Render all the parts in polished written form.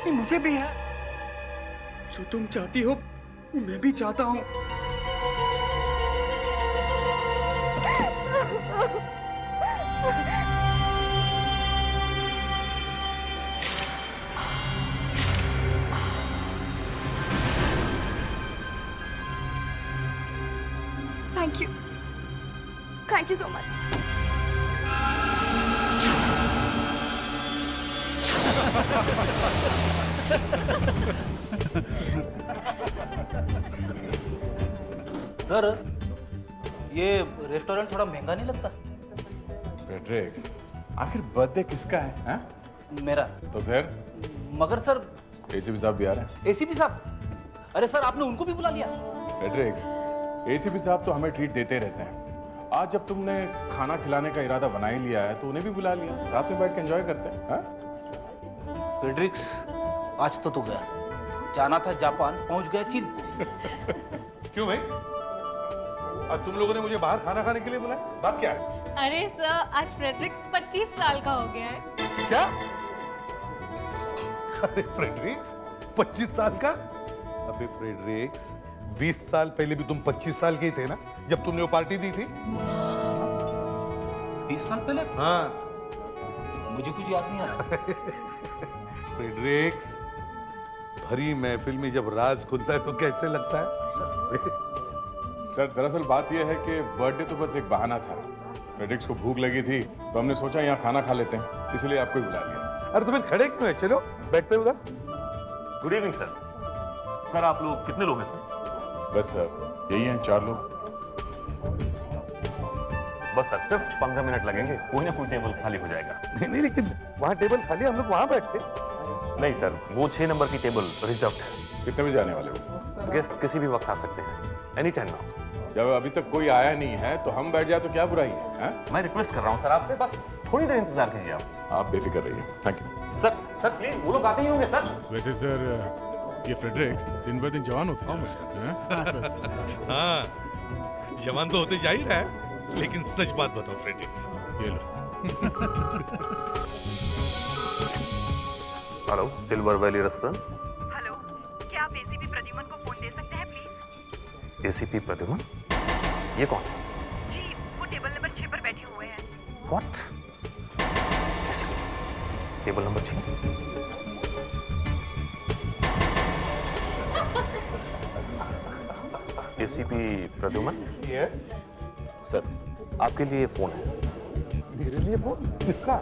उतनी मुझे भी है। जो तुम चाहती हो वो मैं भी चाहता हूँ। Thank you so much. Sir, ये रेस्टोरेंट थोड़ा महंगा नहीं लगता? फ्रेडरिक्स, आखिर बर्थडे किसका है? हाँ? मेरा। तो फिर मगर सर, एसीपी साहब भी आ रहे हैं। एसीपी साहब? अरे सर, आपने उनको भी बुला लिया? फ्रेडरिक्स, एसीपी साहब तो हमें ट्रीट देते रहते हैं। आज जब तुमने खाना खिलाने का इरादा बना ही लिया है तो उन्हें भी बुला लिया, साथ में बैठ के एंजॉय करते हैं। हाँ? फ्रेडरिक्स, आज तो तू गया। जाना था जापान, पहुंच गया चीन। क्यों भाई? आज तुम लोगों ने मुझे बाहर खाना खाने के लिए बुलाया, बात क्या है? अरे सर, आज फ्रेडरिक्स 25 साल का हो गया है। क्या? अरे फ्रेडरिक्स 25 साल का? अबे फ्रेडरिक्स, 20 साल पहले भी तुम 25 साल के ही थे ना, जब तुमने वो पार्टी दी थी? 20 साल पहले? हाँ। मुझे कुछ याद नहीं आ रहा। फ्रेडरिक्स, भरी महफिल में जब राज खुलता है तो कैसे लगता है? सर, दरअसल बात यह है कि बर्थडे तो बस एक बहाना था। फ्रेडरिक्स को भूख लगी थी तो हमने सोचा यहाँ खाना खा लेते हैं, इसलिए आपको ही बुला लिया। अरे तुम्हें खड़े क्यों है? चलो बैठते उधर। Good evening sir. सर, आप लोग कितने लोग हैं सर? बस सर, यही हैं 4 लोग। बस सर, सिर्फ 15 मिनट लगेंगे, कोई ना कोई टेबल खाली हो जाएगा। नहीं नहीं, लेकिन वहाँ टेबल खाली, हम लोग वहाँ बैठते। नहीं सर, वो 6 नंबर की टेबल रिजर्व्ड है। कितने बजे आने वाले हो? गेस्ट किसी भी वक्त आ सकते हैं, एनी टाइम नाउ। जब अभी तक कोई आया नहीं है तो हम बैठ जाए तो क्या बुराई है? हाँ? मैं रिक्वेस्ट कर रहा हूँ सर आपसे, बस थोड़ी देर इंतजार कीजिए आप। आप बेफिक्र रहिए। Thank you sir. Sir please, वो लोग आते ही होंगे सर। वैसे सर, ये फ्रेडरिक्स दिन ब दिन जवान होते हैं। हाँ, जवान तो होते जा ही रहा है, लेकिन सच बात बताओ फ्रेडरिक्स। ये लो। Hello, silver valley restaurant. Hello, क्या आप एसीपी प्रद्युमन को फोन दे सकते हैं प्लीज? एसीपी प्रद्युमन? ये कौन? जी, वो टेबल नंबर 6 पर बैठे हुए हैं। What? Table number 6? ACP Pradyuman? Yes. Sir, आपके लिए फोन है। मेरे लिए फोन? किसका?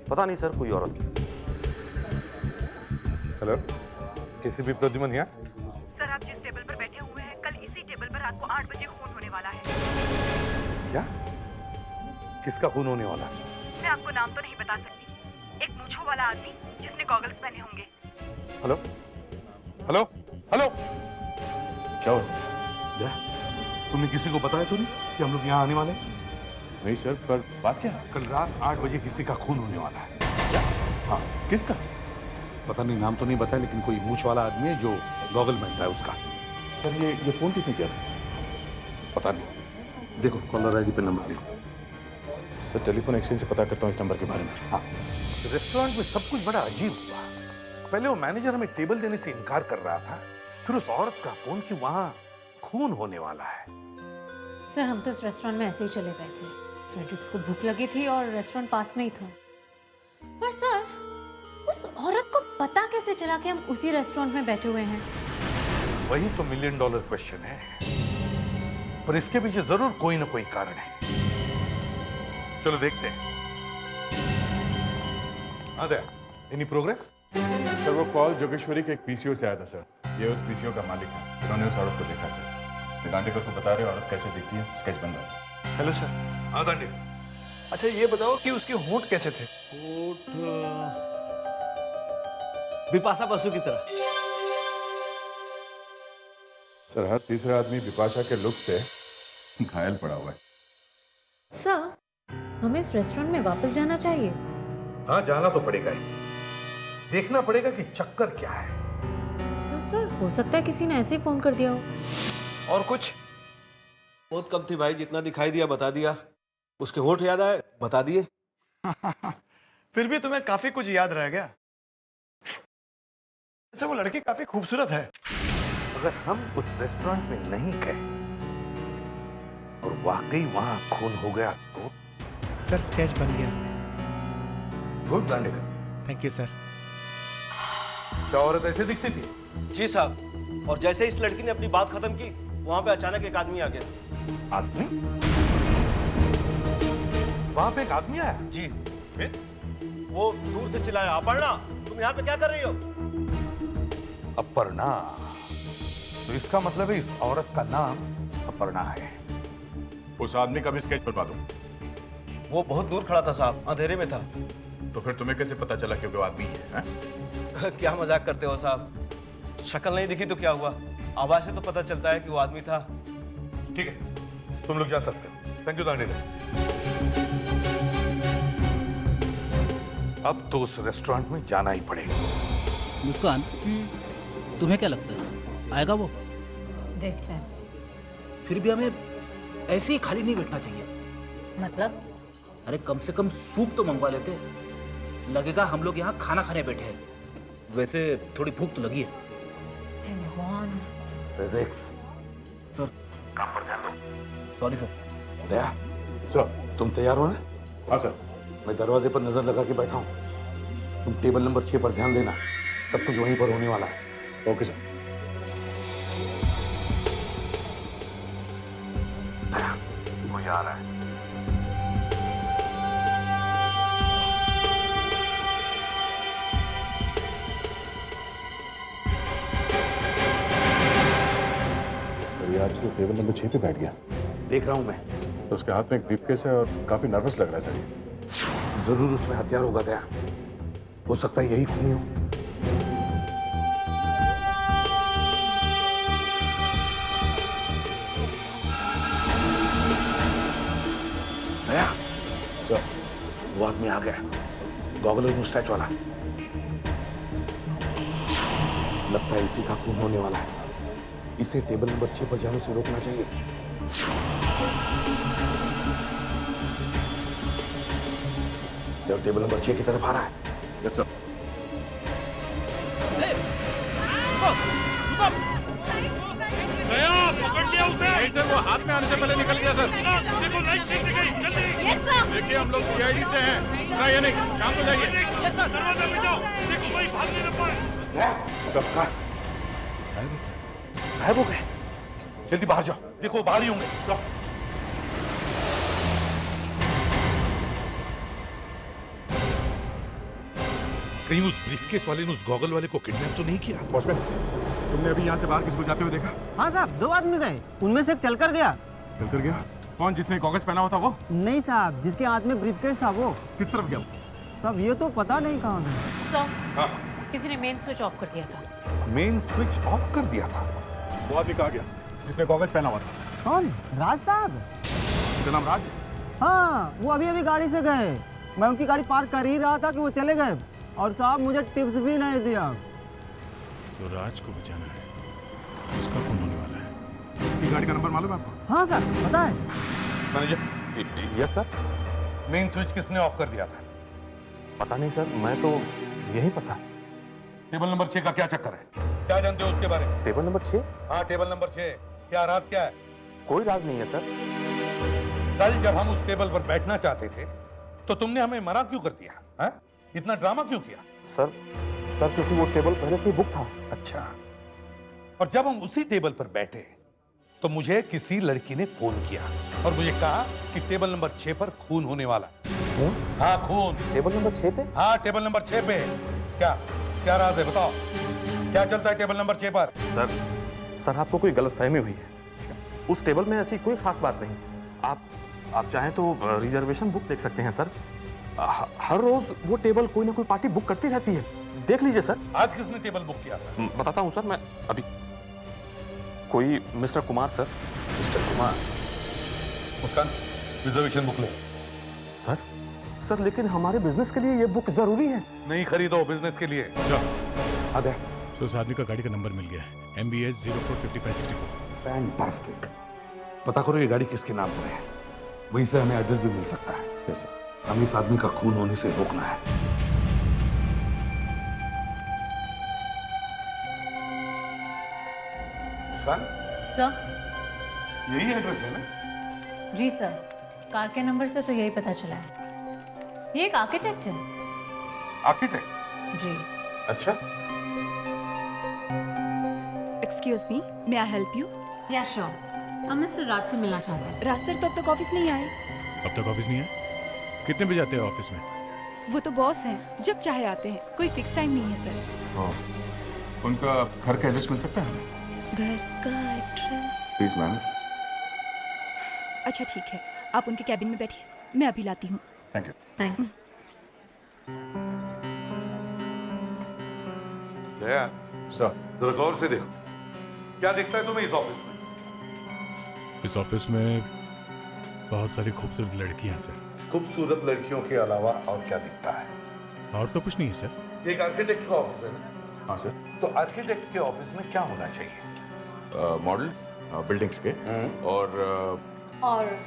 पता नहीं सर, कोई औरत। हेलो, एसीपी प्रद्युमन यहाँ? सर, आप जिस टेबल पर बैठे हुए हैं, कल इसी टेबल पर रात को 8 बजे खून होने वाला है। क्या? किसका खून होने वाला है? मैं आपको नाम तो नहीं बता सकती। एक मूंछों वाला आदमी जिसने गॉगल्स पहने होंगे। हेलो हेलो हेलो, क्या हुआ सर? तुमने किसी को बताया तो नहीं कि हम लोग यहाँ आने वाले हैं? नहीं सर, पर बात क्या है? कल रात 8 बजे किसी का खून होने वाला है। क्या? हाँ, किसका? पता नहीं, नाम तो नहीं बताया, लेकिन कोई मूंछ वाला आदमी है जो गॉगल पहनता है उसका। सर, ये फोन किसने किया था? पता नहीं, देखो कॉलर आईडी पे नंबर देखो। सर, टेलीफोन एक्सचेंज से पता करता हूँ इस नंबर के बारे में। हाँ, रेस्टोरेंट में सब कुछ बड़ा अजीब हुआ। पहले वो मैनेजर हमें टेबल देने से इनकार कर रहा था, फिर उस औरत का फोन कि वहाँ खून होने वाला है। सर, हम तो इस रेस्टोरेंट में ऐसे ही चले गए थे। फ्रेडरिक्स को भूख लगी थी और रेस्टोरेंट पास में ही था। पर सर, उस औरत को पता कैसे चला कि हम उसी रेस्टोरेंट में बैठे हुए हैं? वही तो $1 मिलियन क्वेश्चन है, पर इसके पीछे जरूर कोई ना कोई कारण है। चलो देखते हैं। Any progress? सर, वो कॉल जोगेश्वरी के एक पीसीओ से आया था सर। ये उस पीसीओ का मालिक है। उन्होंने उस औरत को देखा सर। निदांटिका को बता रहे औरत कैसे दिखती है, स्केच बन रहा सर। Hello sir. हाँ दांडी। अच्छा, ये बताओ कि उसके होंठ कैसे थे? बिपाशा बसु की तरह। सर, हर तीसरा आदमी बिपाशा के लुक से घायल पड़ा हुआ है। सर, हमें इस रेस्टोरेंट में वापस जाना चाहिए। हाँ, जाना तो पड़ेगा ही। देखना पड़ेगा कि चक्कर क्या है। पर सर, हो सकता है किसी ने ऐसे ही फोन कर दिया हो। और कुछ? बहुत कम थी भाई, जितना दिखाई दिया बता दिया। उसके होठ याद आए, बता दिए। फिर भी तुम्हें काफी कुछ याद रह गया। सर वो लड़की काफी खूबसूरत है। अगर हम उस रेस्टोरेंट में नहीं गए और वाकई वहां खून हो गया तो? सर स्केच बन गया। Good Dandekar. Thank you sir. क्या औरत ऐसे दिखती थी? जी साहब, और जैसे इस लड़की ने अपनी बात खत्म की वहां पे अचानक एक आदमी आ गया। आदमी? वहां पे एक आदमी आया? जी, फिर? वो दूर से चिल्लाया, अपर्णा तुम यहाँ पे क्या कर रही हो? अपर्णा। तो इसका मतलब है इस औरत का नाम अपर्णा है। उस आदमी का भी स्केच बनवा दो। वो बहुत दूर खड़ा था साहब, अंधेरे में था। तो फिर तुम्हें कैसे पता चला कि वो आदमी है? क्या मजाक करते हो साहब? शक्ल नहीं दिखी तो क्या हुआ, आवाज से तो पता चलता है कि वो आदमी था। ठीक है, तुम लोग जा सकते हो। Thank you Dandekar. अब तो उस रेस्टोरेंट में जाना ही पड़ेगा। मुस्कान, तुम्हें क्या लगता है आएगा वो? देखते हैं। फिर भी हमें ऐसे ही खाली नहीं बैठना चाहिए। मतलब? अरे कम से कम सूप तो मंगवा लेते, लगेगा हम लोग यहाँ खाना खाने बैठे हैं। वैसे थोड़ी भूख तो लगी है। हे भगवान। फ्रेडरिक्स, सर काम पर ध्यान दो। Sorry sir. दया, सर। तुम तैयार हो ना? हाँ सर। मैं दरवाजे पर नजर लगा के बैठा हूँ। तुम टेबल नंबर 6 पर ध्यान देना, सब कुछ वहीं पर होने वाला है। Okay sir. दया, कोई आ रहा है। आज तो टेबल नंबर 6 पे बैठ गया। देख रहा हूं मैं। तो उसके हाथ में एक ब्रीफकेस है और काफी नर्वस लग रहा है सर। जरूर उसमें हथियार होगा दया। हो सकता है यही खूनी हो। दया, सर। वो आदमी आ गया, गॉगल और मुस्टैच वाला। लगता है इसी का खून होने वाला है। इसे टेबल नंबर 6 पर जाने से रोकना चाहिए। जब टेबल नंबर 6 की तरफ आ रहा है। Yes sir. पकड़ लिया उसे। नहीं सर, वो हाथ में आने से पहले निकल गया सर। देखो लाइट कैसे गई, जल्दी। देखिए हम लोग सीआईडी से हैं। ये नहीं, शाम को जाइए। दरवाजा पे जाओ, देखो भाई भागने न पाए। सबका गायब हो गए। जल्दी बाहर जाओ, देखो बाहर ही होंगे। कहीं उस ब्रीफकेस वाले ने उस गॉगल वाले को किडनैप तो नहीं किया? वॉचमैन, तुमने अभी यहाँ से बाहर किसी को जाते हुए देखा? हाँ साहब, 2 आदमी गए, उनमें से एक चल कर गया। चल कर गया? कौन, जिसने कागज पहना हुआ था वो? नहीं साहब, जिसके हाथ में ब्रीफकेस था वो। किस तरफ गया? साहब ये तो पता नहीं कहाँ गया। सर, हाँ। किसी ने मेन स्विच ऑफ कर दिया था। मेन स्विच ऑफ कर दिया था? वो आदमी कहाँ गया जिसने कागज पहना हुआ था? कौन? राज साहब। उनका नाम राज है? हाँ, वो अभी अभी गाड़ी से गए। मैं उनकी गाड़ी पार्क कर ही रहा था कि वो चले गए। और साहब मुझे टिप्स भी नहीं दिया। तो राज को बचाना है, उसका खून होने वाला है। इसकी गाड़ी का नंबर मालूम है आपको? हाँ सर, पता है। Manager. Yes sir. Main switch किसने ऑफ कर दिया था? पता नहीं सर, मैं तो यही पता। टेबल नंबर 6 का क्या चक्कर है? क्या जानते हो उसके बारे में? Table number 6? हाँ, टेबल नंबर 6। क्या राज क्या है? कोई राज नहीं है सर। कल जब हम उस टेबल पर बैठना चाहते थे तो तुमने हमें मना क्यों कर दिया? है? इतना ड्रामा क्यों किया? सर क्योंकि वो टेबल पहले से बुक था। अच्छा। और जब हम उसी टेबल पर बैठे तो मुझे किसी लड़की ने फोन किया और मुझे कहा कि टेबल नंबर 6 पर खून होने वाला। हाँ, खून। टेबल नंबर 6 पे? हाँ, टेबल नंबर 6 पे। क्या राज है, बताओ। क्या चलता है टेबल नंबर 6 पर? सर आपको कोई गलतफहमी हुई है। उस टेबल में ऐसी कोई खास बात नहीं। आप चाहें तो रिजर्वेशन बुक देख सकते हैं सर। हर रोज वो टेबल कोई ना कोई पार्टी बुक करती रहती है, देख लीजिए सर। आज किसने टेबल बुक किया था? बताता हूं सर, मैं अभी। कोई mister Kumar sir. Mister Kumar. Muskan, reservation book ले। सर लेकिन हमारे बिजनेस के लिए ये बुक जरूरी है। नहीं खरीदो बिजनेस के लिए। आ गया। सो उस आदमी का गाड़ी का नंबर मिल गया है, MBS 045564। फैंटास्टिक। पता करो ये गाड़ी किसके नाम पर है, वहीं से हमें एड्रेस भी मिल सकता है। Yes sir. हमें इस आदमी का खून होने से रोकना है। मुस्कान, सर। यही एड्रेस है ना? जी सर, कार के नंबर से तो यही पता चला है। ये एक आर्किटेक्ट है। आर्किटेक्ट? जी। अच्छा। Excuse me, may I help you? या श्योर, हम मिस्टर राज से मिलना चाहते हैं। राज सर तो अब तक ऑफिस नहीं आए। अब तक ऑफिस नहीं है? कितने बजे आते हैं ऑफिस में? वो तो बॉस हैं, जब चाहे आते हैं, कोई फिक्स टाइम नहीं है सर। हाँ। उनका घर का एड्रेस मिल सकता है हमें? घर का एड्रेस? Please ma'am. अच्छा ठीक है, आप उनके कैबिन में बैठिए, मैं अभी लाती हूँ। Thank you. Thanks. Daya, sir. जरा गौर से देखो, क्या दिखता है तुम्हें इस ऑफिस में? इस ऑफिस में बहुत सारी खूबसूरत लड़कियां हैं सर। खूबसूरत लड़कियों के अलावा और क्या दिखता है? और तो कुछ नहीं है सर। एक आर्किटेक्ट का ऑफिस है ना? हाँ सर। तो आर्किटेक्ट के ऑफिस में क्या होना चाहिए? मॉडल्स, बिल्डिंग्स के और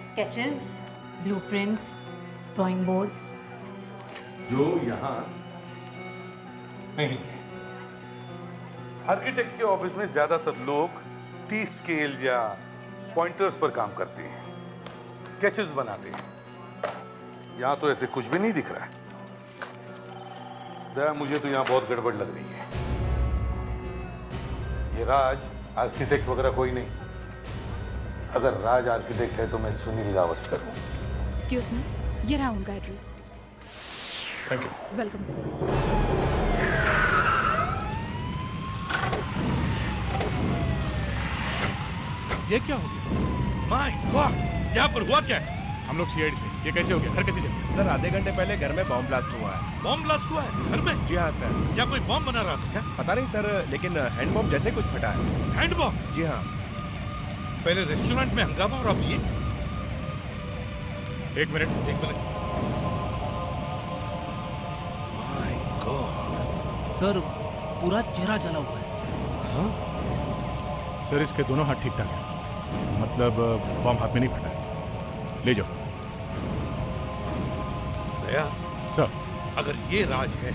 स्केचेस, ब्लूप्रिंट्स, ड्राइंग बोर्ड। जो यहाँ नहीं है। आर्किटेक्ट के ऑफिस में ज्यादातर लोग टी स्केल या पॉइंटर्स पर काम करते हैं, स्केचेस बनाते हैं। यहाँ तो ऐसे कुछ भी नहीं दिख रहा है। दया, मुझे तो यहाँ बहुत गड़बड़ लग रही है। ये राज आर्किटेक्ट वगैरह कोई नहीं। अगर राज आर्किटेक्ट है तो मैं सुनील गावस्कर हूँ। एक्सक्यूज मी, ये रहा उनका address. Thank you. Welcome sir. ये क्या हो गया? माय गॉड, यहाँ पर हुआ क्या है? हम लोग सीआईडी से। ये कैसे हो गया? घर कैसे चल गया? सर आधे घंटे पहले घर में बॉम्ब ब्लास्ट हुआ है। बॉम्ब ब्लास्ट हुआ है घर में? जी हाँ सर। क्या कोई बॉम्ब बना रहा था क्या? पता नहीं सर, लेकिन हैंड बॉम्ब जैसे कुछ फटा है। Hand bomb? जी हाँ। पहले रेस्टोरेंट में हंगामा और अब ये। एक मिनट। My God. सर पूरा चेहरा जला हुआ है। हाँ? सर इसके दोनों हाथ ठीक ठाक हैं, मतलब बॉम्ब हाथ में नहीं फटा है। ले जाओ। दया सर, अगर ये राज है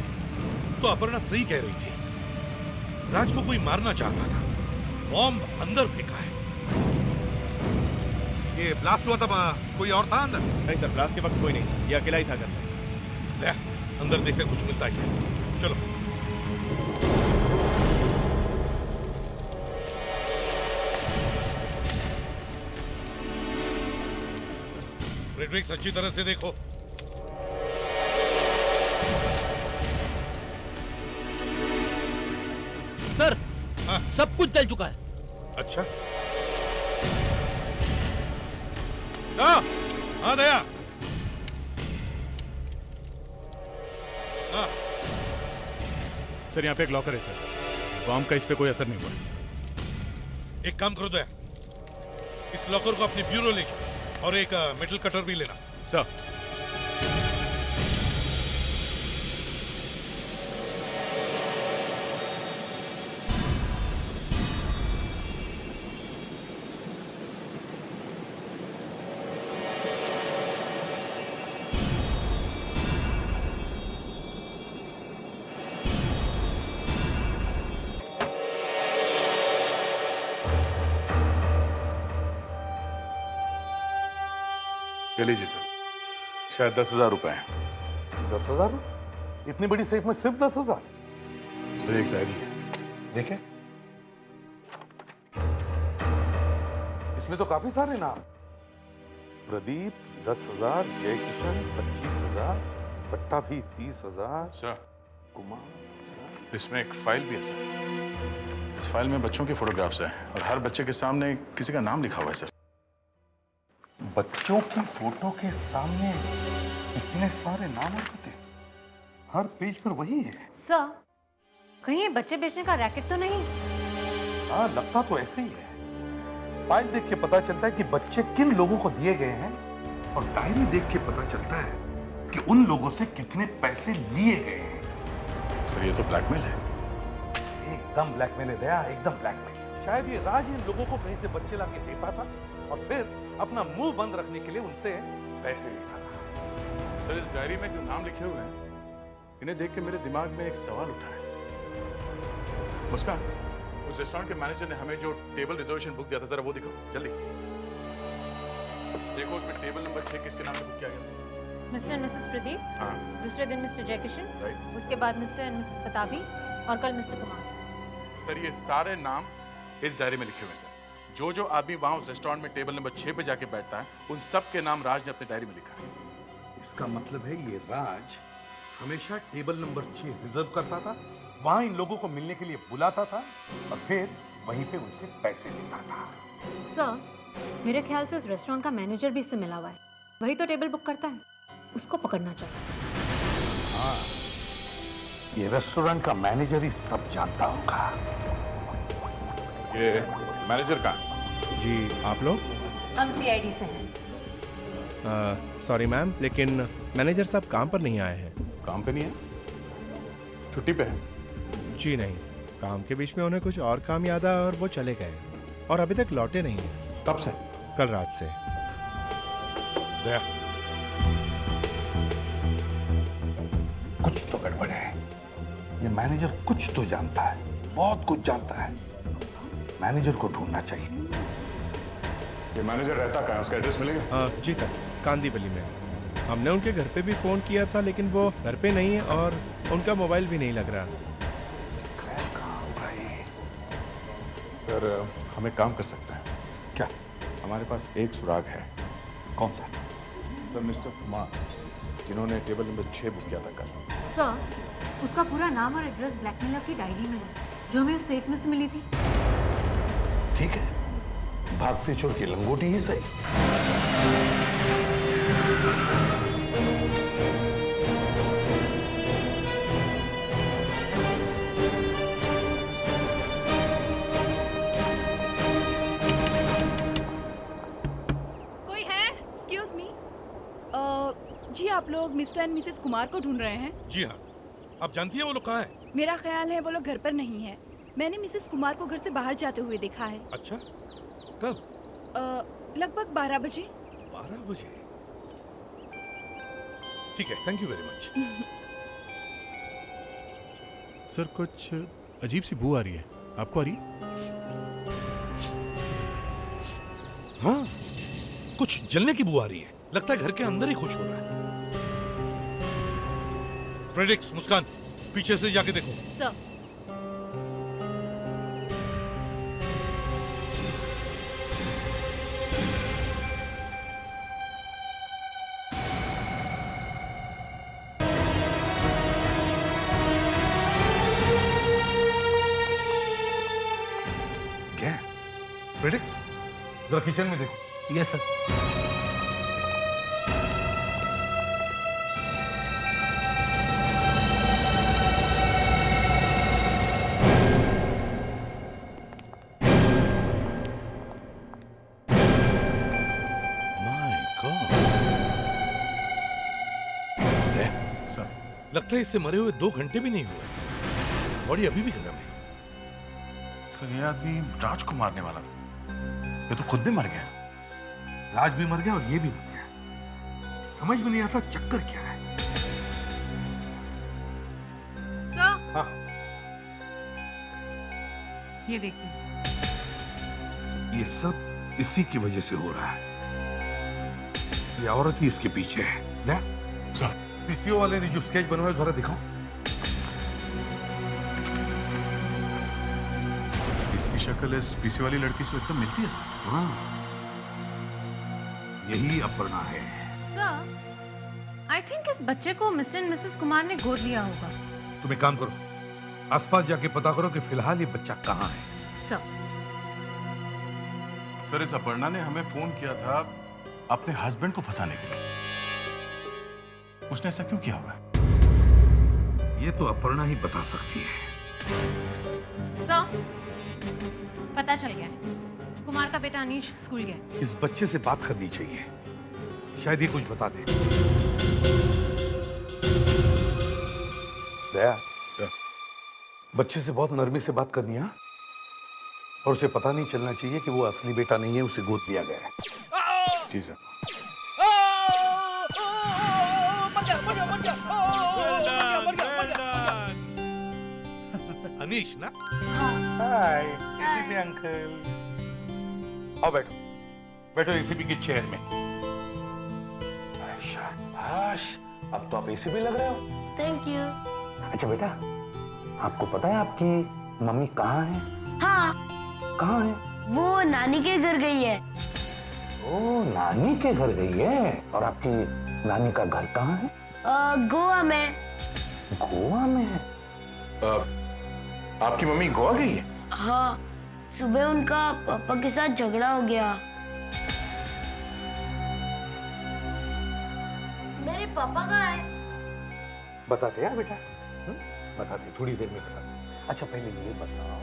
तो अपर्णा सही कह रही थी। राज को कोई मारना चाहता था, बॉम्ब अंदर फेंका है। ये ब्लास्ट हुआ था, कोई और था अंदर? नहीं सर, ब्लास्ट के वक्त कोई नहीं, ये अकेला ही था घर में। ले, अंदर देखते कुछ मिलता है क्या। चलो। फ्रेडरिक्स, अच्छी तरह से देखो। सर, हाँ? सब कुछ जल चुका है। अच्छा। सर, हाँ दया। हाँ। सर यहाँ पे एक लॉकर है सर, बॉम्ब का इस पे कोई असर नहीं हुआ। एक काम करो दया, इस लॉकर को अपने ब्यूरो ले जाओ और एक मेटल कटर भी लेना। सर। ये लीजिए सर, शायद 10,000 रुपए हैं। 10,000? इतनी बड़ी सेफ में सिर्फ 10,000? सर एक डायरी है, देखें। इसमें तो काफी सारे नाम। प्रदीप 10,000, जय किशन 25,000, पट्टा भी 30,000। सर कुमार, इसमें एक फाइल भी है सर। इस फाइल में बच्चों के फोटोग्राफ्स हैं और हर बच्चे के सामने किसी का नाम लिखा हुआ है सर। बच्चों की फोटो के सामने इतने सारे नाम होते, हर पेज पर वही है। सर, कहीं ये बच्चे बेचने का रैकेट तो नहीं? हाँ, लगता तो ऐसे ही है। फाइल देख के पता चलता है कि बच्चे किन लोगों को दिए गए हैं, और डायरी देख के पता चलता है कि उन लोगों से कितने पैसे लिए गए हैं। सर ये तो ब्लैकमेल है। एकदम ब्लैकमेल है दया, एकदम ब्लैकमेल। शायद ये राज इन लोगों को कहीं से बच्चे लाके देता था और फिर अपना मुंह बंद रखने के लिए उनसे पैसे लेता था। सर इस डायरी में जो नाम लिखे हुए हैं, इन्हें देख के मेरे दिमाग में एक सवाल उठा है। मुस्कान, उस रेस्टोरेंट के मैनेजर ने हमें जो टेबल रिजर्वेशन बुक दिया था, जरा वो दिखाओ जल्दी। देखो उसमें टेबल नंबर 6 किसके नाम से बुक किया गया? मिस्टर एंड मिसेस प्रदीप, हाँ दूसरे दिन मिस्टर जयकिशन, राइट। उसके बाद मिस्टर एंड मिसेस पताबी और कल मिस्टर कुमार। सर ये सारे नाम इस डायरी में लिखे हुए हैं सर। जो जो आदमी वहाँ उस रेस्टोरेंट में टेबल नंबर 6 पे जाके बैठता है, उन सब के नाम राज ने अपनी डायरी में लिखा है। इसका मतलब है ये राज हमेशा टेबल नंबर 6 रिजर्व करता था, वहां इन लोगों को मिलने के लिए बुलाता था और फिर वहीं पे उनसे पैसे लेता था। सर, मेरे ख्याल से उस रेस्टोरेंट का मैनेजर भी इससे मिला हुआ है। वही तो टेबल बुक करता है, उसको पकड़ना चाहिए। हाँ, ये रेस्टोरेंट का मैनेजर ही सब जानता होगा। ये मैनेजर कहाँ है? जी आप लोग? हम सीआईडी से हैं। सॉरी मैम, लेकिन मैनेजर साहब काम पर नहीं आए हैं। काम पे नहीं है? छुट्टी पे है? जी नहीं, काम के बीच में उन्हें कुछ और काम याद आया और वो चले गए और अभी तक लौटे नहीं हैं। कब से? कल रात से। दया, कुछ तो गड़बड़ है। ये मैनेजर कुछ तो जानता है, बहुत कुछ जानता है। मैनेजर को ढूंढना चाहिए। ये मैनेजर रहता कहाँ है? उसका एड्रेस मिलेगा? जी सर, कांदीवली में। हमने उनके घर पे भी फोन किया था, लेकिन वो घर पे नहीं है और उनका मोबाइल भी नहीं लग रहा। सर हम एक काम कर सकते हैं। क्या? हमारे पास एक सुराग है। कौन सा? सर मिस्टर कुमार, जिन्होंने टेबल नंबर 6 बुक किया था कल। सर, उसका पूरा नाम और एड्रेस ब्लैकमेलर की डायरी में है, जो हमें उस सेफ में से मिली थी। ठीक है, भागते चोर की लंगोटी ही सही। कोई है? एक्सक्यूज मी, जी आप लोग मिस्टर एंड मिसेस कुमार को ढूंढ रहे हैं? जी हाँ। आप जानती हैं वो लोग कहाँ हैं? मेरा ख्याल है वो लोग घर पर नहीं है। मैंने मिसेस कुमार को घर से बाहर जाते हुए देखा है। अच्छा, कब? लगभग 12 बजे। 12 बजे? ठीक है, thank you very much. Sir कुछ अजीब सी बू आ रही है, आपको आ रही है? हाँ, कुछ जलने की बू आ रही है। लगता है घर के अंदर ही कुछ हो रहा है। फ्रेडरिक्स, मुस्कान, पीछे से जाके देखो। सर, क्या? फ्रेडरिक्स, जरा किचन में देखो। Yes sir. लगता है इससे मरे हुए 2 घंटे भी नहीं हुए। बॉडी अभी भी गर्म है। सर ये आदमी राज को मारने वाला था, ये तो खुद भी मर गया। राज भी मर गया और ये भी मर गया। समझ में नहीं आता चक्कर क्या है। सर, हाँ, ये देखिए। ये सब इसी की वजह से हो रहा है। ये औरत ही इसके पीछे है। सर पीसीओ वाले ने जो स्केच बनवाया जरा दिखाओ। इसकी शक्ल इस पीसी वाली लड़की से एकदम मिलती है सर। हाँ, यही अपर्णा है। सर, आई थिंक इस बच्चे को मिस्टर एंड मिसेस कुमार ने गोद लिया होगा। तुम एक काम करो, आसपास जाके पता करो कि फिलहाल ये बच्चा कहाँ है। सर इस अपर्णा ने हमें फोन किया था अपने हस्बैंड को फंसाने के लिए। उसने ऐसा क्यों किया होगा? ये तो अपर्णा ही बता सकती है। सर, पता चल गया है, कुमार का बेटा अनीश स्कूल गया। इस बच्चे से बात करनी चाहिए, शायद ये कुछ बता दे। दया, बच्चे से बहुत नरमी से बात करनी है और उसे पता नहीं चलना चाहिए कि वो असली बेटा नहीं है, उसे गोद लिया गया है। जी सर। अनीश ना? हाय एसीपी अंकल, आओ बैठो, बैठो एसीपी की चेयर में। शाबाश, अब तो आप एसीपी लग रहे हो। Thank you. अच्छा बेटा, आपको पता है आपकी मम्मी कहाँ है? हाँ, कहाँ है? वो नानी के घर गई है। ओ, नानी के घर गई है। और आपकी नानी का घर कहाँ है? गोवा में। गोवा में? आपकी मम्मी गोवा गई है? हाँ, सुबह उनका पापा के साथ झगड़ा हो गया। मेरे पापा कहाँ है? बताते यार बेटा, बताते, थोड़ी देर में बताते। अच्छा पहले ये बताओ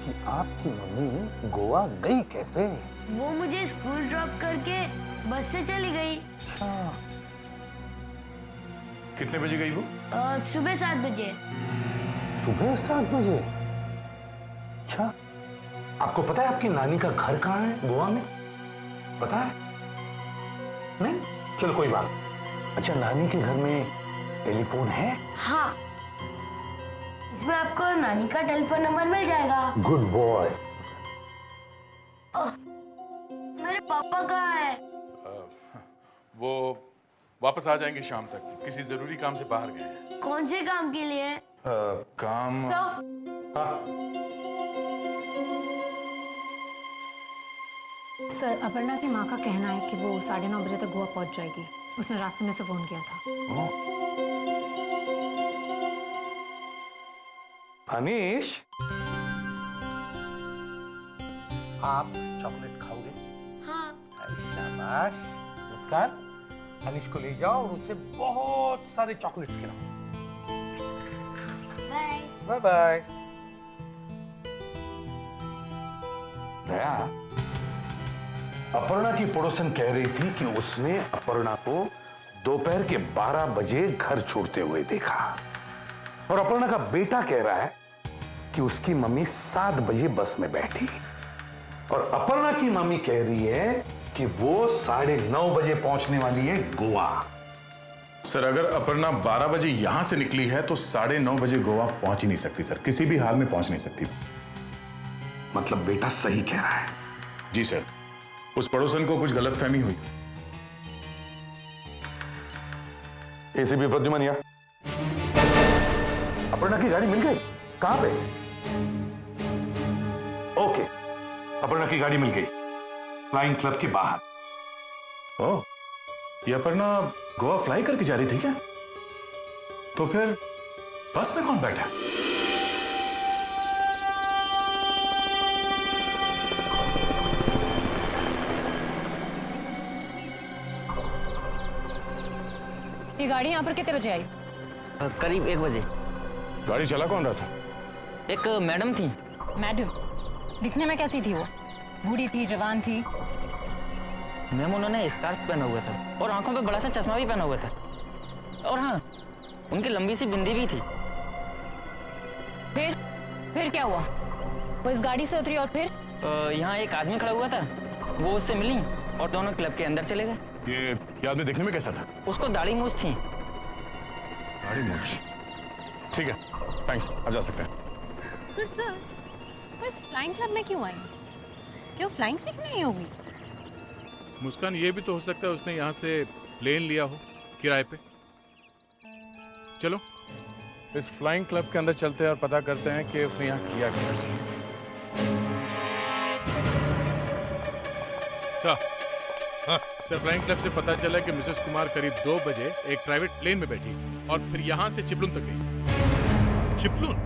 कि आपकी मम्मी गोवा गई कैसे? वो मुझे स्कूल ड्रॉप करके बस से चली गई। कितने बजे गई वो? सुबह 7 बजे। सुबह 7 बजे? अच्छा, आपको पता है आपकी नानी का घर कहाँ है गोवा में? पता है? नहीं? चलो कोई बात। अच्छा, नानी के घर में टेलीफोन है? हाँ, इसमें आपको नानी का टेलीफोन नंबर मिल जाएगा। Good boy. मेरे पापा कहाँ है? वो वापस आ जाएंगे शाम तक, किसी जरूरी काम से बाहर गए हैं। कौन से काम के लिए? काम। सर, अपर्णा की माँ का कहना है कि वो 9:30 बजे तक गोवा पहुंच जाएगी। उसने रास्ते में से फोन किया था। अनीश, आप चॉकलेट खाओगे? हाँ। शाबाश। मुस्कान, अनीश को ले जाओ और उसे बहुत सारे चॉकलेट्स खिलाओ। Bye. Bye bye. Daya, Aparna की पड़ोसन कह रही थी कि उसने अपर्णा को दोपहर के 12 बजे घर छोड़ते हुए देखा, और अपर्णा का बेटा कह रहा है कि उसकी मम्मी 7 बजे बस में बैठी, और अपर्णा की मम्मी कह रही है कि वो 9:30 बजे पहुंचने वाली है गोवा। सर, अगर अपर्णा 12 बजे यहां से निकली है तो 9:30 बजे गोवा पहुंच ही नहीं सकती सर, किसी भी हाल में पहुंच नहीं सकती। मतलब बेटा सही कह रहा है? जी सर, उस पड़ोसन को कुछ गलतफहमी हुई। एसीपी प्रद्युमन, अपर्णा की गाड़ी मिल गई? कहां पे? ओके, अपर्णा की गाड़ी मिल गई, फ्लाइंग क्लब के बाहर। ओह, ये अपर्णा गोवा फ्लाई करके जा रही थी क्या? तो फिर बस में कौन बैठा? ये गाड़ी यहाँ पर कितने बजे आई? करीब 1 बजे। गाड़ी चला कौन रहा था? एक मैडम थी। मैडम? दिखने में कैसी थी वो? बूढ़ी थी, जवान थी? मैम, उन्होंने स्कार्फ पहना हुआ था और आंखों पे बड़ा सा चश्मा भी पहना हुआ था, और हाँ, उनकी लंबी सी बिंदी भी थी। फिर क्या हुआ? वो इस गाड़ी से उतरी और फिर? यहाँ एक आदमी खड़ा हुआ था, वो उससे मिली और दोनों क्लब के अंदर चले गए। ये आदमी देखने में कैसा था? उसको दाढ़ी मूछ थी। दाढ़ी मूछ? ठीक है, थैंक्स, अब जा सकते हैं। पर सर, वो इस फ्लाइंग क्लब में क्यों आई? क्यों फ्लाइंग सीखने ही होगी? मुस्कान, ये भी तो हो सकता है उसने यहाँ से प्लेन लिया हो किराए पे। चलो इस फ्लाइंग क्लब के अंदर चलते हैं और पता करते हैं कि उसने यहाँ किया क्या। सर, फ्लाइंग क्लब से पता चला कि मिसेस कुमार करीब 2 बजे एक प्राइवेट प्लेन में बैठी और फिर यहाँ से चिपलून तक गई। चिपलून?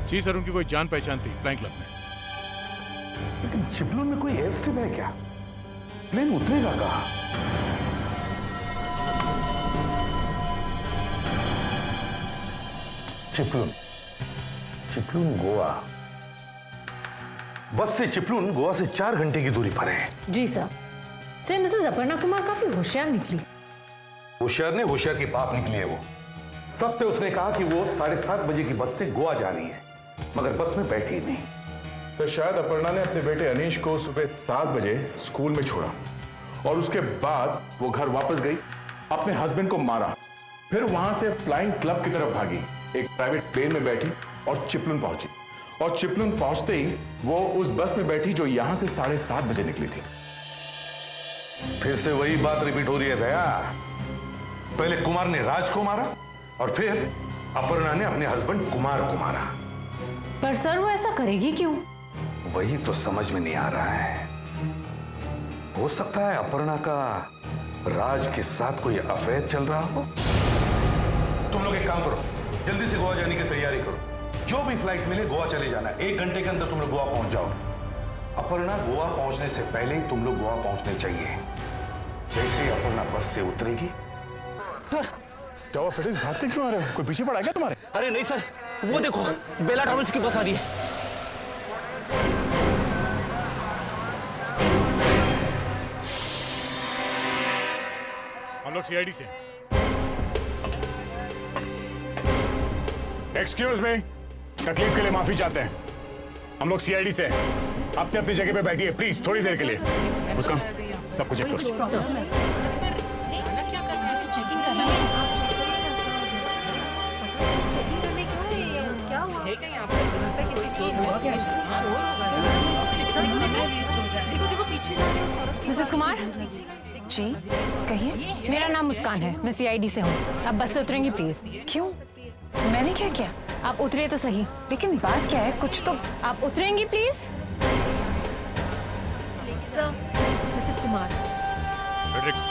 जी सर, उनकी कोई जान पहचान थी फ्लाइंग क्लब में। लेकिन चिपलून में कोई एयर स्ट्रिप है क्या? प्लेन उतरेगा कहाँ? चिपलून गोवा। बस से चिपलून गोवा से 4 घंटे की दूरी पर है। जी सर। मिसेस अपर्णा कुमार काफी होशियार निकली। होशियार ने होशियार की बाप निकली है वो। सबसे उसने कहा कि वो 7:30 बजे की बस से गोवा जा रही है, मगर बस में बैठी नहीं। तो शायद अपर्णा ने अपने बेटे अनीश को सुबह 7 बजे स्कूल में छोड़ा और उसके बाद वो घर वापस गई, अपने हस्बैंड को मारा, फिर वहां से फ्लाइंग क्लब की तरफ भागी, एक प्राइवेट प्लेन में बैठी और चिपलुन पहुंची। और चिपलुन पहुंचते ही वो उस बस में बैठी जो यहां से 7:30 बजे निकली थी। फिर से वही बात रिपीट हो रही है दया। पहले कुमार ने राज को मारा और फिर अपर्णा ने अपने हस्बैंड कुमार को मारा। पर सर वो ऐसा करेगी क्यों? वही तो समझ में नहीं आ रहा है। हो सकता है अपर्णा का राज के साथ कोई अफेयर चल रहा हो। तुम लोग एक काम करो, जल्दी से गोवा जाने की तैयारी करो। जो भी फ्लाइट मिले गोवा चले जाना। 1 घंटे के अंदर तुम लोग गोवा पहुंच जाओ। अपर्णा गोवा पहुंचने से पहले ही तुम लोग गोवा पहुंचने चाहिए। जैसे ही अपर्णा बस से उतरेगी। क्या हुआ फ्रेड्रिक्स, भागते क्यों आ रहे हो? कोई पीछे पड़ा क्या तुम्हारे? अरे नहीं सर, वो देखो बेला ट्रैवल्स की बस आ रही है। हम लोग सीआईडी से। एक्सक्यूज मी, तकलीफ के लिए माफी चाहते हैं। हम लोग सीआईडी से अपने अपनी जगह पे बैठिए प्लीज, थोड़ी देर के लिए। मुस्कान, सब कुछ चेक करो। मिसेस कुमार जी कहिए। मेरा नाम मुस्कान है, मैं सीआईडी से हूँ। आप बस से उतरेंगी प्लीज? क्यों, मैंने क्या किया? आप उतरिए तो सही। लेकिन बात क्या है, कुछ तो। आप उतरेंगी please? Sir, Mrs Kumar. Fredericks.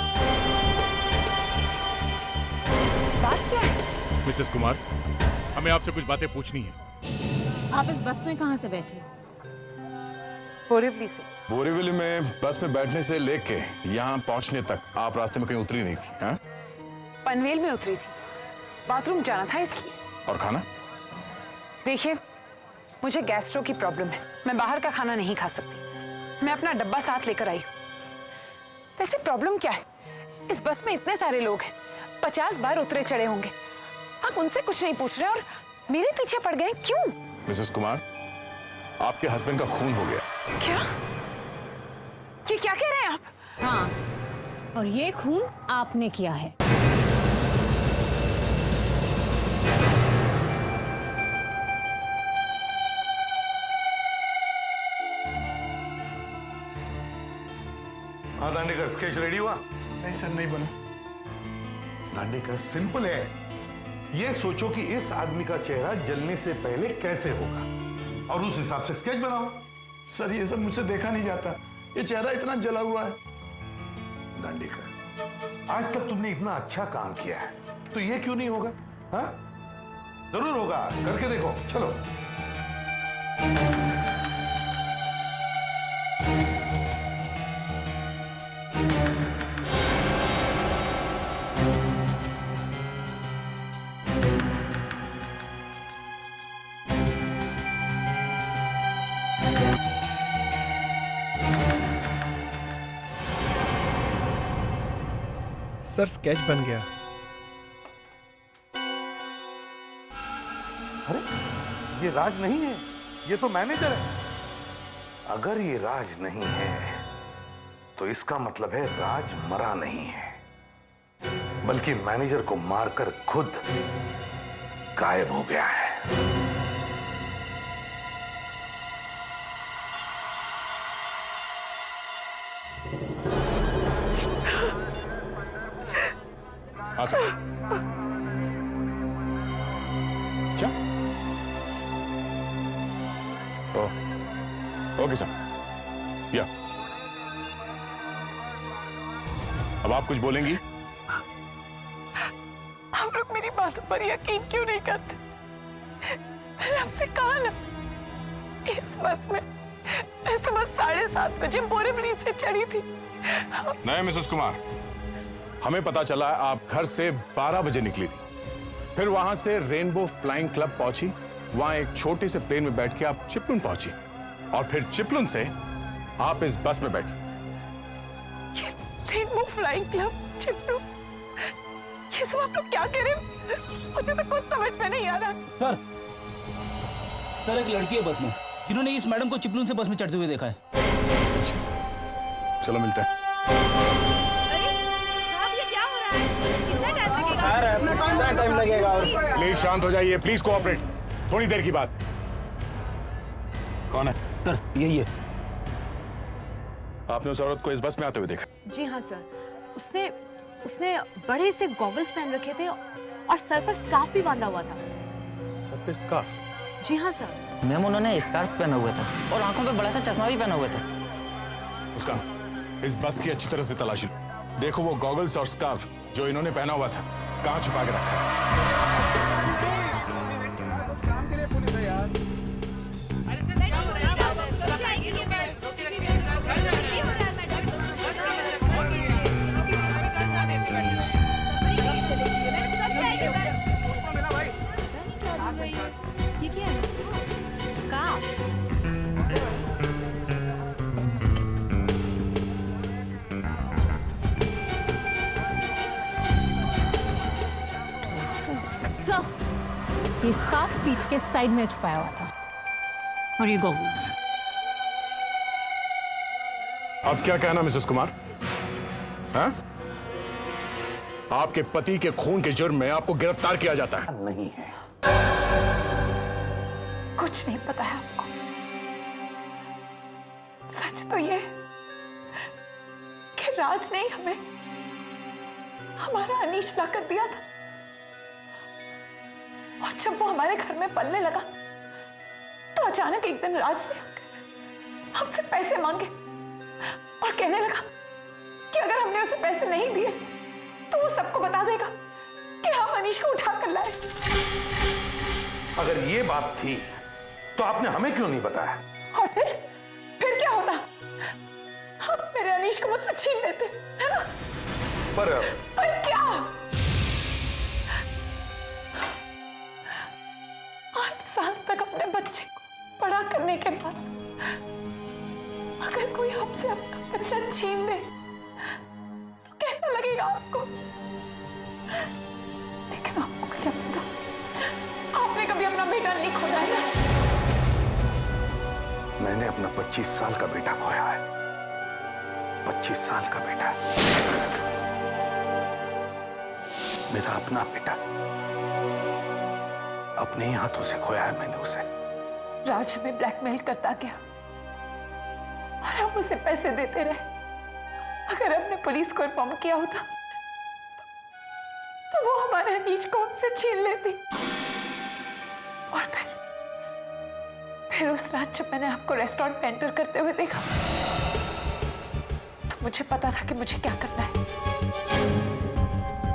बात क्या है? मिसेस कुमार, हमें आपसे कुछ बातें पूछनी है। आप इस बस में कहाँ से बैठी? बोरिवली से। बोरिवली में बस में बैठने से लेके यहाँ पहुंचने तक आप रास्ते में कहीं उतरी नहीं थी? हाँ? पनवेल में उतरी थी, बाथरूम जाना था इसलिए। और खाना? देखिए, मुझे गैस्ट्रो की प्रॉब्लम है, मैं बाहर का खाना नहीं खा सकती। मैं अपना डब्बा साथ लेकर आई हूँ। वैसे प्रॉब्लम क्या है? इस बस में इतने सारे लोग हैं, 50 बार उतरे चढ़े होंगे। आप उनसे कुछ नहीं पूछ रहे और मेरे पीछे पड़ गए, क्यों? मिसेस कुमार, आपके हस्बैंड का खून हो गया। क्या? ये क्या कह रहे हैं आप? हाँ, और ये खून आपने किया है। हाँ दांडेकर, स्केच रेडी हुआ? नहीं सर, नहीं बना। दांडेकर, सिंपल है। ये सोचो कि इस आदमी का चेहरा जलने से पहले कैसे होगा और उस हिसाब से स्केच बनाओ। सर ये सब मुझसे देखा नहीं जाता, ये चेहरा इतना जला हुआ है। दांडेकर, आज तक तुमने इतना अच्छा काम किया है, तो ये क्यों नहीं होगा? हाँ, जरूर होगा, करके देखो। चलो। सर स्केच बन गया। अरे ये राज नहीं है, ये तो मैनेजर है। अगर ये राज नहीं है तो इसका मतलब है राज मरा नहीं है, बल्कि मैनेजर को मारकर खुद गायब हो गया है। सर। क्या? ओके सर, या अब आप कुछ बोलेंगी? आप लोग मेरी बातों पर यकीन क्यों नहीं करते? मैंने आपसे कहा ना, इस बस में मैं सुबह 7:30 बजे बोरीवली से चढ़ी थी। नहीं मिसेस कुमार, हमें पता चला आप घर से 12 बजे निकली थी, फिर वहां से रेनबो फ्लाइंग क्लब पहुंची, वहां एक छोटे से प्लेन में बैठ के आप चिपलुन पहुंची और फिर चिपलुन से आप इस बस में बैठी। ये रेनबो फ्लाइंग क्लब, चिपलुन, ये सब आप लोग क्या कह रहे हो? मुझे तो कुछ समझ में नहीं आ रहा। सर एक लड़की है बस में जिन्होंने इस मैडम को चिपलुन से बस में चढ़ते हुए देखा है। चलो मिलते हैं। टाइम लगेगा। प्लीज शांत हो जाइए, प्लीज कोऑपरेट। थोड़ी देर की बात है। कौन है? सर यही है। आपने उस औरत को इस बस में आते हुए देखा? जी हाँ सर, उसने बड़े से गॉगल्स पहन रखे थे और सर पर स्कार्फ भी बांधा हुआ था। सर पे स्कार्फ? जी हाँ सर। मैम उन्होंने स्कार्फ पहना हुआ था और आंखों पे बड़ा सा चश्मा भी पहना हुआ था। मुस्कान, इस बस की अच्छी तरह से तलाशी लो। देखो वो गॉगल्स और स्कार्फ जो इन्होंने पहना हुआ था कहाँ छुपा के रखा है। ये स्कार्फ सीट के साइड में छुपाया हुआ था और ये गॉगल्स। अब क्या कहना मिसेस कुमार? हाँ? आपके पति के खून के जुर्म में आपको गिरफ्तार किया जाता है। नहीं है। कुछ नहीं पता है आपको। सच तो ये है कि राज ने हमें हमारा अनीश लाकर दिया था और जब वो हमारे घर में पलने लगा तो अचानक एक दिन राज ने हमसे पैसे मांगे और कहने लगा कि अगर हमने उसे पैसे नहीं दिए तो वो सबको बता देगा कि हम अनीश को उठा कर लाए। अगर ये बात थी तो आपने हमें क्यों नहीं बताया? और फिर क्या होता? हम मेरे अनीश को मुझसे छीन लेते, है ना? पर क्या? 8 साल तक अपने बच्चे को बड़ा करने के बाद अगर कोई आपसे आपका बच्चा छीन ले तो कैसा लगेगा आपको? लेकिन आपको क्या पता, आपने कभी अपना बेटा नहीं खोया है ना? मैंने अपना 25 साल का बेटा खोया है। 25 साल का बेटा, मेरा अपना बेटा, अपने ही हाथों से खोया है मैंने उसे। राज हमें ब्लैकमेल करता गया और हम उसे पैसे देते रहे। अगर हमने पुलिस को इन्फॉर्म किया होता तो वो हमारे अनीश को हमसे छीन लेती। और फिर उस रात जब मैंने आपको रेस्टोरेंट में एंटर करते हुए देखा तो मुझे पता था कि मुझे क्या करना है।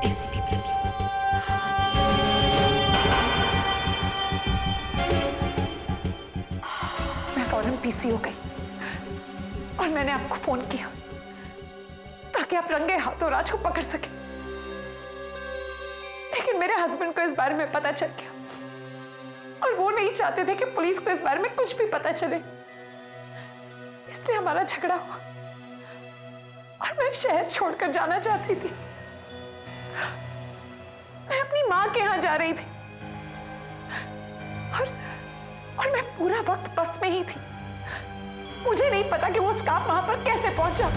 एसीपी प्रद्युम्न। मैं फौरन पीसी हो गई और मैंने आपको फोन किया ताकि आप रंगे हाथों राज को पकड़ सके। लेकिन मेरे हस्बैंड को इस बारे में पता चल गया और वो नहीं चाहते थे कि पुलिस को इस बारे में कुछ भी पता चले, इसलिए हमारा झगड़ा हुआ और मैं शहर छोड़कर जाना चाहती थी। मैं अपनी मां के यहां जा रही थी और मैं पूरा वक्त बस में ही थी। मुझे नहीं पता कि वो स्कार्फ वहां पर कैसे पहुंचा।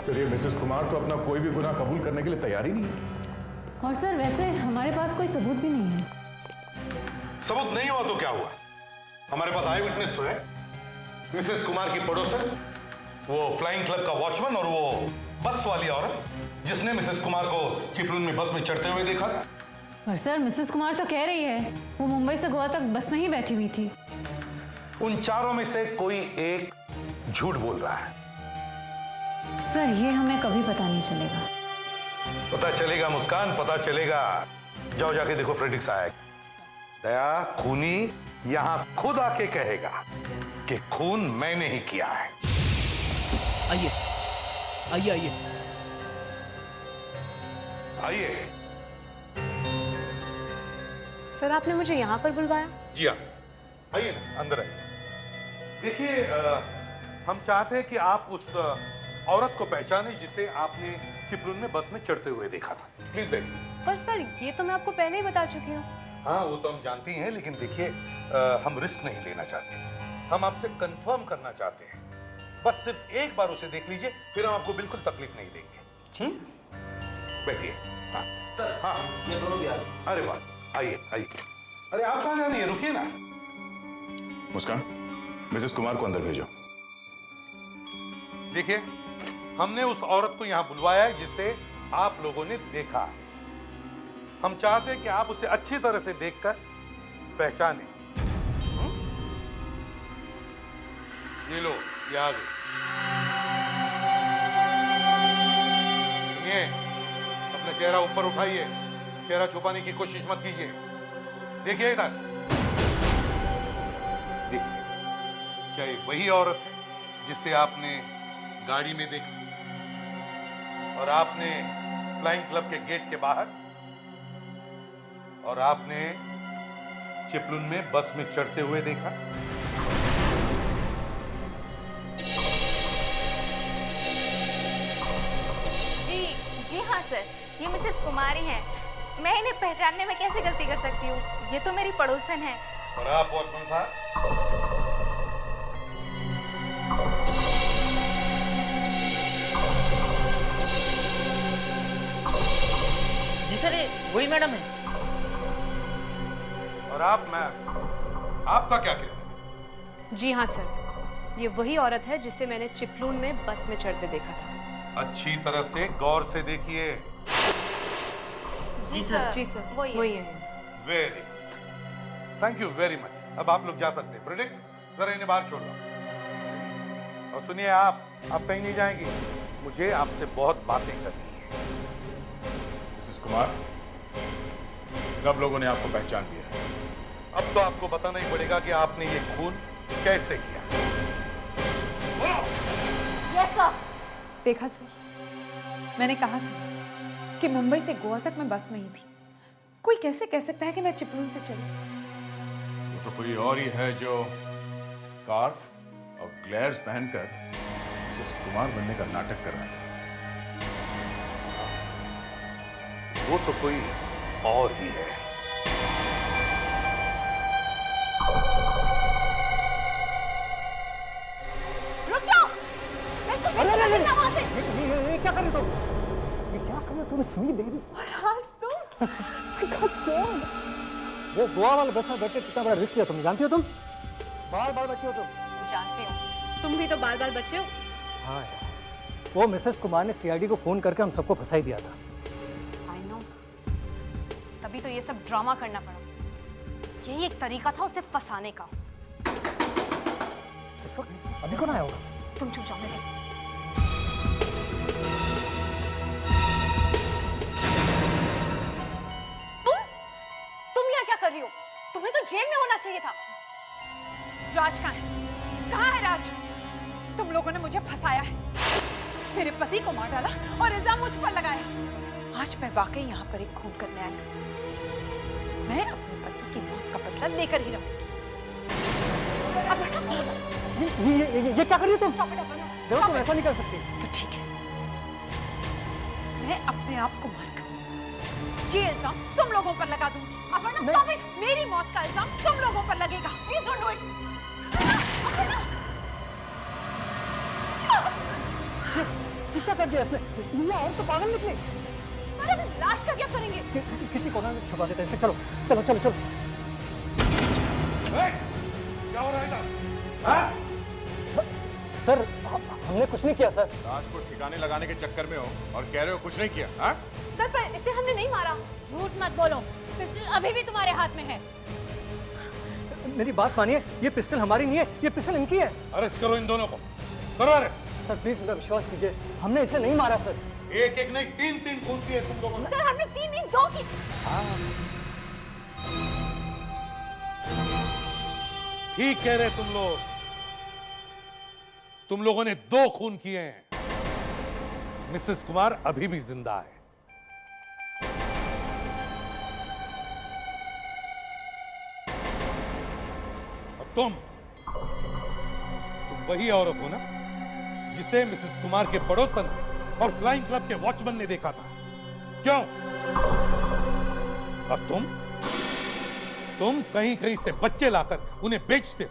सर, ये मिसेस कुमार तो अपना कोई भी गुनाह कबूल करने के लिए तैयार ही नहीं है। और सर वैसे हमारे पास कोई सबूत भी नहीं है। सबूत नहीं हुआ तो क्या हुआ? हमारे पास आई विटनेस तो है। मिसेस कुमार की पड़ोसन, वो फ्लाइंग क्लब का वॉचमैन और वो बस वाली औरत जिसने मिसेस कुमार को चिपळूण में बस में चढ़ते हुए देखा था। पर सर मिसेस कुमार तो कह रही है वो मुंबई से गोवा तक बस में ही बैठी हुई थी। उन चारों में से कोई एक झूठ बोल रहा है। सर ये हमें कभी पता नहीं चलेगा। पता चलेगा मुस्कान, पता चलेगा। जाओ जाके देखो फ्रेडरिक्स आया। दया खूनी यहां खुद आके कहेगा कि खून मैंने ही किया है। आइए आइए आइए आइए। सर आपने मुझे यहाँ पर बुलवाया? जी हाँ, आइए ना, अंदर आइए। देखिए, हम चाहते हैं कि आप उस औरत को पहचाने जिसे आपने चिपळूण में बस में चढ़ते हुए देखा था। प्लीज बैठिए। पर सर ये तो मैं आपको पहले ही बता चुकी हूँ। हाँ, वो तो हम जानती हैं, लेकिन देखिए हम रिस्क नहीं लेना चाहते। हम आपसे कंफर्म करना चाहते हैं। बस सिर्फ एक बार उसे देख लीजिए, फिर हम आपको बिल्कुल तकलीफ नहीं देंगे। बैठिए। सर हाँ ये दोनों भी आ गए। अरे वाह, आइए आइए। अरे आप कहाँ जा रही है, रुकिए ना। मुस्कान, मिसेस कुमार को अंदर भेजो। देखिए, हमने उस औरत को यहां बुलवाया है जिसे आप लोगों ने देखा। हम चाहते हैं कि आप उसे अच्छी तरह से देखकर पहचानें। ये लो, ये आ गई। सुनिए, अपना चेहरा ऊपर उठाइए, चेहरा छुपाने की कोशिश मत कीजिए। देखिए इधर, देखिए, क्या ये वही औरत है जिसे आपने गाड़ी में देखा और आपने फ्लाइंग क्लब के गेट के बाहर और आपने चिपलुन में बस में चढ़ते हुए देखा? जी हाँ सर, ये मिसेस कुमारी हैं। मैं इन्हें पहचानने में कैसे गलती कर सकती हूँ? ये तो मेरी पड़ोसन है। और आप वॉचमैन साहब? जी सर, ये वही मैडम है। और आप मैम, आपका क्या कहना है? जी हाँ सर, ये वही औरत है जिसे मैंने चिपलून में बस में चढ़ते देखा था। अच्छी तरह से गौर से देखिए। जी सर, वही है। Very, thank you very much. अब आप लोग जा सकते हैं। फ्रेडरिक्स, जरा इन्हें बाहर छोड़ दो। और सुनिए, आप कहीं नहीं जाएंगी, मुझे आपसे बहुत बातें करनी है। मिसेस कुमार, सब लोगों ने आपको पहचान लिया है। अब तो आपको बताना ही पड़ेगा कि आपने ये खून कैसे किया। Yes sir. देखा सर, मैंने कहा था कि मुंबई से गोवा तक मैं बस में ही थी। कोई कैसे कह सकता है कि मैं चिपलून से चली? वो तो कोई और ही है जो स्कार्फ और ग्लेयर्स पहनकर मिसेस कुमार बनने का नाटक कर रहा था। वो तो कोई और ही है। रुक जाओ! बिल्कुल वहां से। ये क्या कर रहे तुम? ये क्या कर रहे तुम? Sweet baby. आज तुम? वो गोवा वाले बस में बैठे कितना बड़ा रिस्क है, तुम जानती हो? तुम बार बार बचे हो तुम। जानती हूँ, तुम भी तो बार बार बचे हो। हाँ यार, वो मिसेस कुमार ने सीआईडी को फोन करके हम सबको फंसा ही दिया था। आई नो, तभी तो ये सब ड्रामा करना पड़ा। यही एक तरीका था उसे फंसाने का। इस वक्त अभी कौन आया होगा? तुम चुप जाओ, मेरे तुम यहाँ क्या कर रही हो? तुम्हें तो जेल में होना चाहिए था। राज कहाँ है? कहाँ है राज? तुम लोगों ने मुझे फंसाया है, मेरे पति को मार डाला और इल्जाम मुझ पर लगाया। आज मैं वाकई यहाँ पर एक खून करने आई हूँ। मैं अपने पति की मौत का बदला लेकर ही रहूँ। ये क्या कर रही हो तुम? देखो, तुम ऐसा नहीं कर सकती। तो ठीक है, मैं अपने आप को मारकर ये इल्जाम तुम लोगों पर लगा दूंगी। मेरी मौत का इल्जाम तुम लोगों पर लगेगा। Please don't do it. क्या कर दिया इसने? ये और तो पागल निकली। अरे इस लाश का क्या करेंगे? किसी कोना में छुपा देते हैं इसे। चलो चलो चलो चलो। क्या हो रहा है? सर, हमने कुछ नहीं किया सर। लाश को ठिकाने लगाने के चक्कर में हो और कह रहे हो कुछ नहीं किया? हाँ? सर, पर इसे हमने नहीं मारा। झूठ मत बोलो, पिस्टल अभी भी तुम्हारे हाथ में है। मेरी बात मानिए, ये पिस्टल हमारी नहीं है, ये पिस्टल इनकी है। अरेस्ट करो इन दोनों को, करो अरेस्ट। सर प्लीज मेरा विश्वास कीजिए, हमने इसे नहीं मारा सर। एक एक नहीं, तीन तीन खून किए तुम लोगों ने। सर, हमने तीन नहीं, दो की। ठीक कह रहे तुम लोग। तुम लोगों ने दो खून किए हैं। मिसेस कुमार अभी भी जिंदा है। और तुम वही औरत हो ना जिसे मिसेस कुमार के पड़ोसन और फ्लाइंग क्लब के वॉचमैन ने देखा था, क्यों? और तुम कहीं कहीं से बच्चे लाकर उन्हें बेचते हो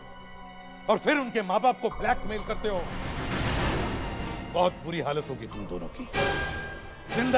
और फिर उनके माँ बाप को ब्लैकमेल करते हो। बहुत बुरी हालत होगी तुम दोनों की। जिंदा